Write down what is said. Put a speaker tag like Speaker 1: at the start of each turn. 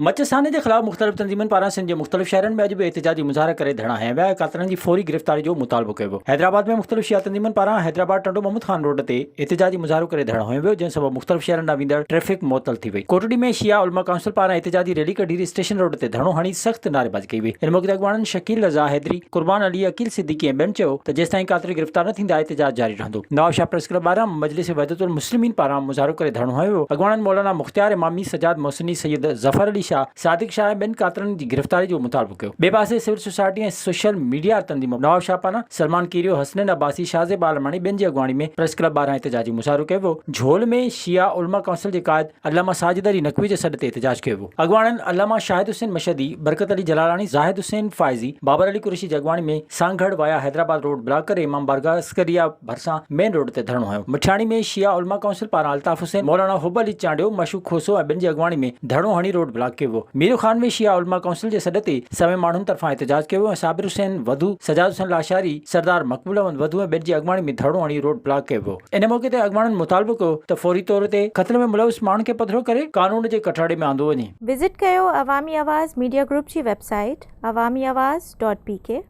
Speaker 1: मचसाने के खिलाफ मुख्तलिफ तंजीमन पारा सिंध के मुख्तलिफ शहरन में अज भी एहतजाजी मुजाहरा करे धरणा है वे कातरन की फौरी गिरफ्तारी जो मुतालबो कयो। हैदराबाद में मुख्तलिफ शिया तंजीमन पारा हैदराबाद टंडो महमूद खान रोड से एहतजाजी मुजाहरो करे धरणो हुयो वियो, जंहिं सबब मुख्तलिफ शहरन ॾांहुं वेंदड़ ट्रैफिक मुअतल थी वई। कोटड़ी में शिया उलमा काउंसिल पारा एहतजाजी रैली कढी स्टेशन रोड से धरणो हणी सख्त नारेबाजी कई वई। इन मौके ते अॻवाननि शकील रज़ा हैदरी, कुर्बान अली, अकील सिद्दीकी ऐं ॿियनि चयो त जेसिताईं कातरी गिरफ्तार न थींदा एहतजाज जारी रहंदो। नवाबशाह प्रेस क्लब ॿाहिरां मजलिस वहदतुल मुस्लिमीन पारां मुजाहरो करे धरणो हुयो। अॻवाननि मौलाना मुख्तियार इमामी, सजाद मोहसिनी, सैयद ज़फर अली शाह, सादिक शाह ऐं ॿियनि कातरनि जी गिरफ्तारी जो मुतालबो कयो। ॿिए पासे सिविल सोसाइटी ऐं सोशल मीडिया तंजीम नवाबशाह पारां सलमान कीरियो, हसनैन अब्बासी, शाहज़ेब आलमानी ॿियनि जी अॻवानी में प्रेस क्लब ॿाहिरां एहतजाजी मुजाहरो कयो वियो। झोल में शिया उलमा काउंसिल जे क़ाइद अल्लामा साजिद अली नकवी जे सॾ ते एहतजाज कयो वियो। अॻवाननि अल्लामा शाहिद हुसैन मशहदी, बरकत अली जलालानी, ज़ाहिद हुसैन फ़ाइज़ी, बाबर अली कुरैशी जी अॻवानी में Sangarh via Hyderabad road block करे इमाम बारगाह अस्करिया भरसां मेन रोड ते धरणो हुयो। मिठाणी में शिया उलमा काउंसिल पारां अल्ताफ़ हुसैन, मौलाना हुब अली चांडियो, मशूक खोसो ऐं ॿियनि जी अॻवानी में धरणो हणी रोड ब्लॉक कयो वियो। मीर खान में शिया उलमा काउंसिल जे सॾ ते सवे माण्हुनि तरफ़ां एहतजाज कयो वियो ऐं साबिर हुसैन वधू, सजाद हुसैन लाशारी, सरदार मक़बूल अहमद वधू ऐं ॿियनि जी अॻवानी में धरणो हणी रोड ब्लॉक कयो वियो। इन मौके ते अॻवाननि मुतालबो कयो त फौरी तौर ते क़त्ल में मुलविस माण्हुनि खे पधिरो करे कानून जे कठाड़े में आंदो वञे।
Speaker 2: विज़िट कयो अवामी आवाज़ मीडिया ग्रुप जी वेबसाइट awamiawaz.pk।